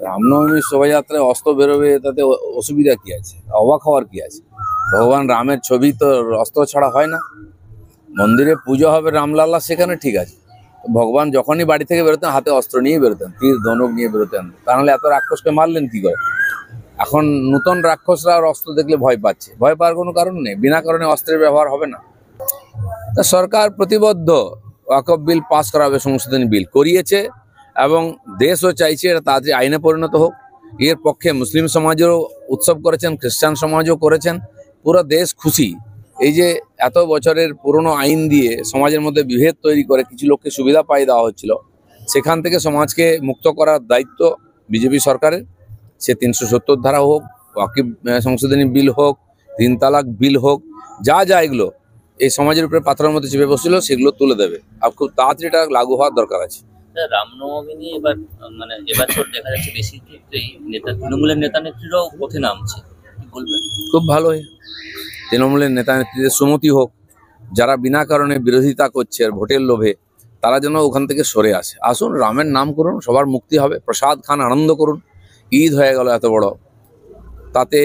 রামনবমীর শোভাযাত্রায় অস্ত্র বেরোবে, তাতে অসুবিধা কি আছে? অবাক হওয়ার কি আছে? ভগবান রামের ছবি তো অস্ত্র ছাড়া হয় না। মন্দিরে পুজো হবে রামলাল্লা, সেখানে ঠিক আছে। ভগবান যখনই বাড়ি থেকে বেরোতেন হাতে অস্ত্র নিয়ে বেরোতেন, তীর ধনুক নিয়ে বেরোতেন। তাহলে এত রাক্ষসকে মারলেন কি করে? এখন নূতন রাক্ষসরা আর অস্ত্র দেখলে ভয় পাচ্ছে। ভয় পাওয়ার কোনো কারণ নেই, বিনা কারণে অস্ত্রের ব্যবহার হবে না। তা সরকার প্রতিবদ্ধ ওয়াকফ বিল পাস করাবে, সংশোধনী বিল করিয়েছে, এবং দেশও চাইছে এটা তাড়াতাড়ি আইনে পরিণত হোক। এর পক্ষে মুসলিম সমাজেরও উৎসব করেছেন, খ্রিস্টান সমাজও করেছেন। পুরো দেশ খুশি। এই যে এত বছরের পুরনো আইন দিয়ে সমাজের মধ্যে বিভেদ তৈরি করে কিছু লোককে সুবিধা পাই দেওয়া হচ্ছিল, সেখান থেকে সমাজকে মুক্ত করার দায়িত্ব বিজেপি সরকারের। সে ৩৭০ ধারা হোক, ওয়াকফ সংশোধনী বিল হোক, ৩ তালাক বিল হোক, যা যা এগুলো এই সমাজের উপরে পাথরের মধ্যে চেপে বসছিল, সেগুলো তুলে দেবে। আর খুব তাড়াতাড়ি এটা লাগু হওয়ার দরকার আছে। রামনবমী নিয়ে এবার এবছর দেখা যাচ্ছে বেশি ক্ষেত্রেই তৃণমূলের নেতা নেত্রীরাও পথে নামছে, বলবেন? খুব ভালোই। তৃণমূলের নেতা নেত্রীদের সুমতি হোক। যারা বিনা কারণে বিরোধিতা করছে আর ভোটের লোভে, তারা যেন ওখান থেকে সরে আসে। আসুন, রামের নাম করুন, সবার মুক্তি হবে। প্রসাদ খান, আনন্দ করুন। ঈদ হয়ে গেল এত বড়, তাতে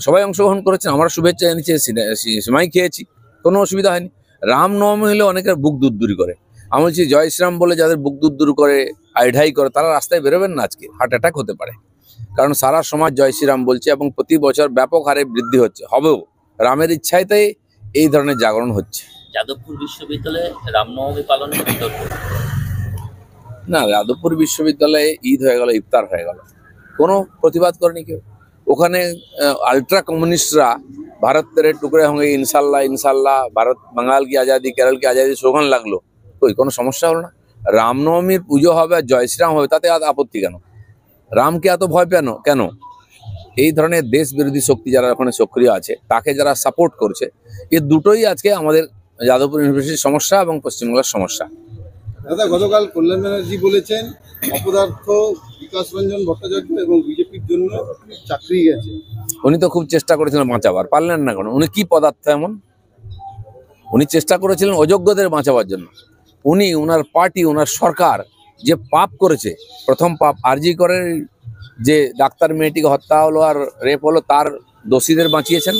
সবাই অংশগ্রহণ করেছেন। আমরা শুভেচ্ছা জানিয়েছি, সিমাই খেয়েছি, কোনো অসুবিধা হয়নি। রামনবমী হলে অনেকের বুক দুরদুরি করে। আমি বলছি, জয় শ্রীরাম বলে যাদের বুক দুরদুরি করে, আইঢাই করে, তারা রাস্তায় বেরোবেন না। আজকে হার্ট অ্যাটাক হতে পারে, কারণ সারা সমাজ জয় শ্রীরাম বলছে এবং প্রতি বছর ব্যাপক হারে বৃদ্ধি হচ্ছে, হবেও। রামের ইচ্ছাইতেই এই ধরনের জাগরণ হচ্ছে। যাদবপুর বিশ্ববিদ্যালয়ে রামনবমী পালনের বিতর্ক না, যাদবপুর বিশ্ববিদ্যালয়ে ঈদ হয়ে গেল, ইফতার হয়ে গেল, কোনো প্রতিবাদ করেনি কেউ। ওখানে আল্ট্রা কমিউনিস্টরা ভারত তেরে টুকরে হোঁগে ইনশাল্লাহ ইনশাল্লাহ, ভারত বাঙাল কি আজাদি, কেরল কি আজাদি স্লোগান লাগলো। কোনো সমস্যা হলো না। রামনবমীর পুজো হবে আর জয় শ্রীরাম হবে, তাতে আপত্তি কেন? রামকে এত ভয় পেন কেন? এই ধরনের দেশ বিরোধী শক্তি যারা ওখানে সক্রিয় আছে, তাকে যারা সাপোর্ট করছে, এই দুটোই আজকে আমাদের যাদবপুর ইউনিভার্সিটির সমস্যা এবং পশ্চিমবাংলার সমস্যা। দাদা, গতকাল কল্যাণ ব্যানার্জি বলেছেন অপদার্থ বিকাশ রঞ্জন ভট্টাচার্য এবং বিজেপির জন্য চাকরি গেছে। উনি তো খুব চেষ্টা করেছিলেন বাঁচাবার, পারলেন না কেন? উনি কি পদার্থ এমন? উনি চেষ্টা করেছিলেন অযোগ্যদের বাঁচাবার জন্য। উনি, ওনার পার্টি, ওনার সরকার যে পাপ করেছে, প্রথম পাপ আরজি করের যে ডাক্তার মেয়েটিকে হত্যা হলো আর রেপ হলো, তার দোষীদের বাঁচিয়েছেন।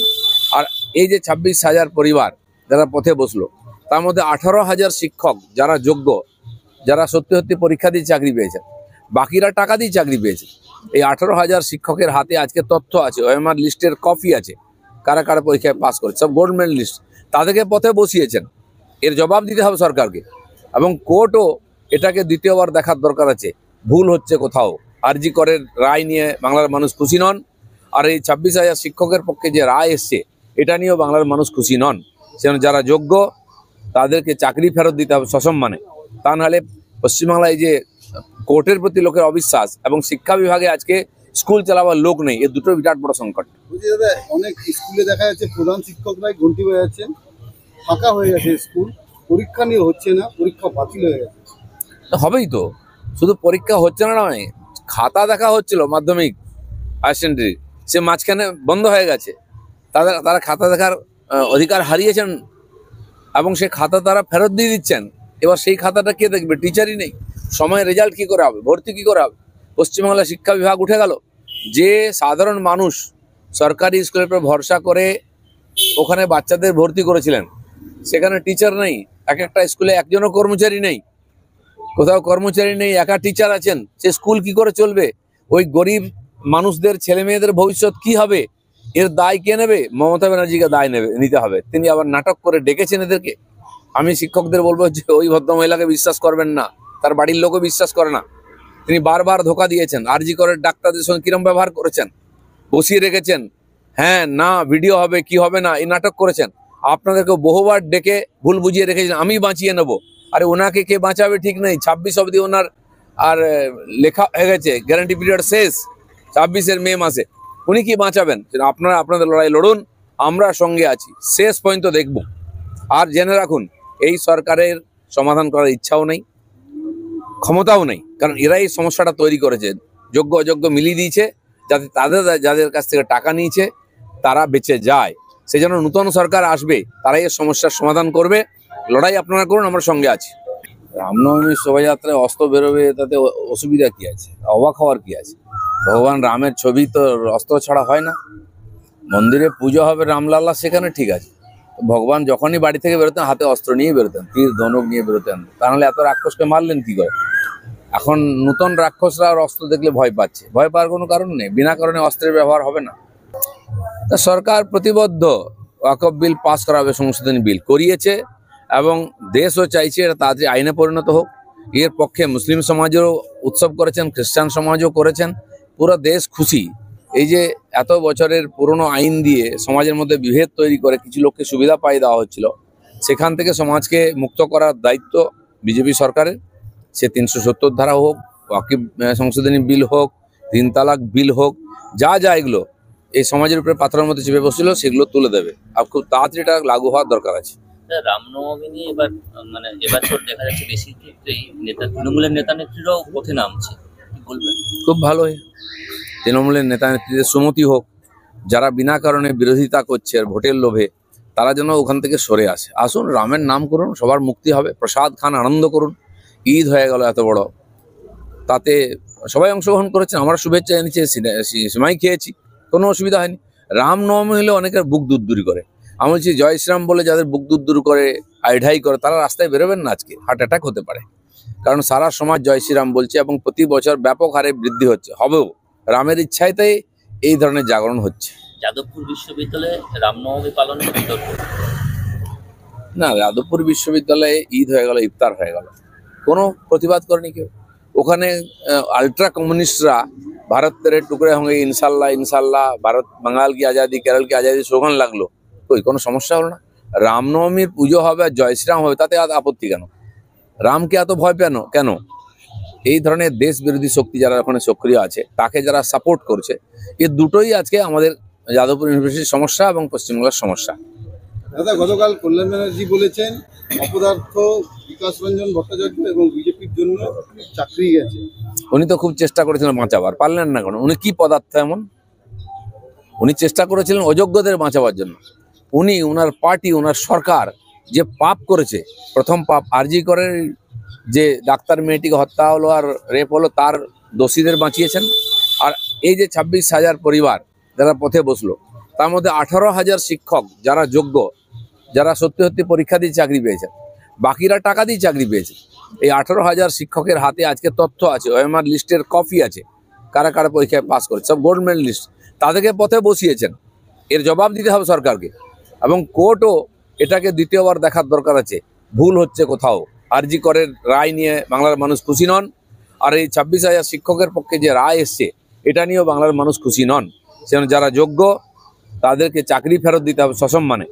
আর এই যে ২৬,০০০ পরিবার যারা পথে বসলো, তার মধ্যে ১৮,০০০ শিক্ষক যারা যোগ্য, যারা সত্যি সত্যি পরীক্ষা দিয়ে চাকরি পেয়েছেন, বাকিরা টাকা দিয়ে চাকরি পেয়েছে। এই ১৮,০০০ শিক্ষকের হাতে আজকে তথ্য আছে, ওএমআর লিস্টের কপি আছে, কারা কারা পরীক্ষায় পাস করেছে, সব গোল্ড মেডেল লিস্ট। তাদেরকে পথে বসিয়েছেন। এর জবাব দিতে হবে সরকারকে, এবং কোর্টও এটাকে দ্বিতীয়বার দেখার দরকার আছে। ভুল হচ্ছে কোথাও। আরজি করের রায় নিয়ে বাংলার মানুষ খুশি নন, আর এই ২৬,০০০ শিক্ষকের পক্ষে যে রায় এসছে, এটা নিয়েও বাংলার মানুষ খুশি নন। সেজন্য যারা যোগ্য তাদেরকে চাকরি ফেরত দিতে হবে সসম্মানে। তা নাহলে পশ্চিমবাংলায় যে কোর্টের প্রতি লোকের অবিশ্বাস এবং শিক্ষা বিভাগে আজকে স্কুল চালাবার লোক নেই, এ দুটো বিরাট বড় সংকট। বুঝলি দাদা, অনেক স্কুলে দেখা যাচ্ছে প্রধান শিক্ষকরাই ঘন্টি বাজাচ্ছেন, ফাঁকা হয়ে গেছে স্কুল, পরীক্ষা নিয়ে হচ্ছে না, পরীক্ষা বাতিল হয়ে গেছে। হবেই তো, শুধু পরীক্ষা হচ্ছে না নয়, খাতা দেখা হচ্ছিল মাধ্যমিক হায়ার সেকেন্ডারি, সে মাঝখানে বন্ধ হয়ে গেছে। তারা খাতা দেখার অধিকার হারিয়েছেন, এবং সে খাতা তারা ফেরত দিয়ে দিচ্ছেন। এবার সেই খাতাটা কে দেখবে? টিচারই নেই। সময় রেজাল্ট কি করে হবে? ভর্তি কি করে হবে? পশ্চিমবাংলা শিক্ষা বিভাগ উঠে গেল। যে সাধারণ মানুষ সরকারি স্কুলের উপর ভরসা করে ওখানে বাচ্চাদের ভর্তি করেছিলেন, সেখানে টিচার নেই। এক একটা স্কুলে একজনও কর্মচারী নেই, কোথাও কর্মচারী নেই, একা টিচার আছেন। সে স্কুল কি করে চলবে? ওই গরিব মানুষদের ছেলে মেয়েদের ভবিষ্যৎ কি হবে? এর দায় কে নেবে? মমতা ব্যানার্জিকে দায় নিতে হবে। তিনি আবার নাটক করে ডেকেছেন এদেরকে। আমি শিক্ষকদের বলবো যে ওই ভদ্রমহিলাকে বিশ্বাস করবেন না, তার বাড়ির লোকও বিশ্বাস করে না। তিনি বারবার ধোকা দিয়েছেন। আরজি করের ডাক্তারদের সঙ্গে কিরম ব্যবহার করেছেন, বসিয়ে রেখেছেন, হ্যাঁ না ভিডিও হবে কি হবে না, এই নাটক করেছেন। আপনাদেরকে বহুবার ডেকে ভুল বুঝিয়ে রেখেছেন, আমি বাঁচিয়ে নেবো। আরে ওনাকে কে বাঁচাবে ঠিক নেই। ২৬ অবধি ওনার আর লেখা হয়ে গেছে, গ্যারান্টি পিরিয়ড শেষ ২৬-এর মে মাসে। উনি কি বাঁচাবেন? আপনারা আপনাদের লড়াই লড়ুন, আমরা সঙ্গে আছি, শেষ পর্যন্ত দেখব। আর জেনে রাখুন, এই সরকারের সমাধান করার ইচ্ছাও নেই, ক্ষমতাও নেই, কারণ এরাই সমস্যাটা তৈরি করেছে। যোগ্য অযোগ্য মিলিয়ে দিয়েছে, যাতে যাদের কাছ থেকে টাকা নিয়েছে তারা বেঁচে যায়। সেজন্য নূতন সরকার আসবে, তারাই এর সমস্যার সমাধান করবে। লড়াই আপনারা করুন, আমরা সঙ্গে আছি। রামনবমীর শোভাযাত্রায় অস্ত্র বেরোবে, তাতে অসুবিধা কি আছে? অবাক হওয়ার কি আছে? ভগবান রামের ছবি তো অস্ত্র ছাড়া হয় না। মন্দিরে পুজো হবে রামলাল্লা, সেখানে ঠিক আছে। ভগবান যখনই বাড়ি থেকে বেরোতেন হাতে অস্ত্র নিয়ে বেরোতেন, তীর ধনুক নিয়ে বেরোতেন। তাহলে এত রাক্ষসকে মারলেন কি করে? এখন নূতন রাক্ষসরা আর অস্ত্র দেখলে ভয় পাচ্ছে। ভয় পাওয়ার কোনো কারণ নেই, বিনা কারণে অস্ত্রের ব্যবহার হবে না। তা সরকার প্রতিবদ্ধ ওয়াকফ বিল পাস করাবে, সংশোধনী বিল করিয়েছে, এবং দেশও চাইছে এটা তাড়াতাড়ি আইনে পরিণত হোক। এর পক্ষে মুসলিম সমাজও উৎসব করেছেন, খ্রিস্টান সমাজও করেছেন। পুরো দেশ খুশি। এই যে এত বছরের পুরনো আইন দিয়ে সমাজের মধ্যে বিভেদ তৈরি করে কিছু লোককে সুবিধা পাই দেওয়া হচ্ছিল, সেখান থেকে সমাজকে মুক্ত করার দায়িত্ব বিজেপি সরকারের। সে 370 ধারা হোক, ওয়াকিফ সংশোধনী বিল হোক, 3 তালাক বিল হোক, যা যা এগুলো এই সমাজের উপরে পাথরের মধ্যে চেপে বসছিল সেগুলো তুলে দেবে। আর খুব তাড়াতাড়ি এটা লাগু হওয়ার দরকার আছে। রামনবমী নিয়ে এবার এবছর দেখা যাচ্ছে বেশি ক্ষেত্রেই তৃণমূলের নেতা নেত্রীরাও পথে নামছে, কি বলবেন? খুব ভালোই। তৃণমূলের নেতা নেত্রীদের সুমতি হোক। যারা বিনা কারণে বিরোধিতা করছে আর ভোটের লোভে, তারা যেন ওখান থেকে সরে আসে। আসুন, রামের নাম করুন, সবার মুক্তি হবে। প্রসাদ খান, আনন্দ করুন। ঈদ হয়ে গেল এত বড়, তাতে সবাই অংশগ্রহণ করেছেন। আমরা শুভেচ্ছা জানিয়েছি, সিমাই খেয়েছি, কোনো অসুবিধা হয়নি। রামনবমী হলে অনেকের বুক দুরদুরি করে। আমি বলছি, জয় শ্রীরাম বলে যাদের বুক দুরদুর করে, আইঢাই করে, তারা রাস্তায় বেরোবেন না। আজকে হার্ট অ্যাটাক হতে পারে, কারণ সারা সমাজ জয় শ্রীরাম বলছে এবং প্রতি বছর ব্যাপক হারে বৃদ্ধি হচ্ছে, হবেও। রামের ইচ্ছাতেই এই ধরনের জাগরণ হচ্ছে। যাদবপুর বিশ্ববিদ্যালয়ে রামনবমী পালনের বিতর্ক। না, যাদবপুর বিশ্ববিদ্যালয়ে ঈদ হয়ে গেল, ইফতার হয়ে গেল, কোনো প্রতিবাদ করেনি কেউ। ওখানে আল্ট্রা কমিউনিস্টরা ভারত তেরে টুকরে হোঁগে ইনশাল্লাহ ইনশাল্লাহ, ভারত বাঙাল কি আজাদি, কেরল কি আজাদি স্লোগান লাগলো। ওই কোনো সমস্যা হলো না। রামনবমীর পুজো হবে আর জয় শ্রীরাম হবে, তাতে আপত্তি কেন? রামকে এত ভয় পেন কেন? এই ধরনের দেশ বিরোধী শক্তি যারা ওখানে সক্রিয় আছে, তাকে যারা সাপোর্ট করছে, এই দুটোই আজকে আমাদের যাদবপুর ইউনিভার্সিটির সমস্যা এবং পশ্চিমবাংলার সমস্যা। দাদা, গতকাল কল্যাণ ব্যানার্জি বলেছেন অপদার্থ বিকাশ রঞ্জন ভট্টাচার্য এবং বিজেপির জন্য চাকরি গেছে। উনি তো খুব চেষ্টা করেছিলেন বাঁচাবার, পারলেন না কেন? উনি কি পদার্থ এমন? উনি চেষ্টা করেছিলেন অযোগ্যদের বাঁচাবার জন্য। উনি, ওনার পার্টি, ওনার সরকার যে পাপ করেছে, প্রথম পাপ আরজি করে যে ডাক্তার মেয়েটিকে হত্যা হলো আর রেপ হলো, তার দোষীদের বাঁচিয়েছেন। আর এই যে 26,000 পরিবার যারা পথে বসলো, তার মধ্যে 18,000 শিক্ষক যারা যোগ্য, যারা সত্যি সত্যি পরীক্ষা দিয়ে চাকরি পেয়েছেন, বাকিরা টাকা দিয়ে চাকরি পেয়েছে। এই 18,000 শিক্ষকের হাতে আজকে তথ্য আছে, ওএমআর লিস্টের কপি আছে, কারা কারা পরীক্ষায় পাস করেছে, সব গোল্ড মেডেল লিস্ট। তাদেরকে পথে বসিয়েছেন। এর জবাব দিতে হবে সরকারকে, এবং কোর্টও এটাকে দ্বিতীয়বার দেখার দরকার আছে। ভুল হচ্ছে কোথাও। আরজি করের রায় নিয়ে বাংলার মানুষ খুশি নন, আর এই 26,000 শিক্ষকের পক্ষে যে রায় এসছে, এটা নিয়েও বাংলার মানুষ খুশি নন। সেজন্য যারা যোগ্য তাদেরকে চাকরি ফেরত দিতে হবে সসম্মানে।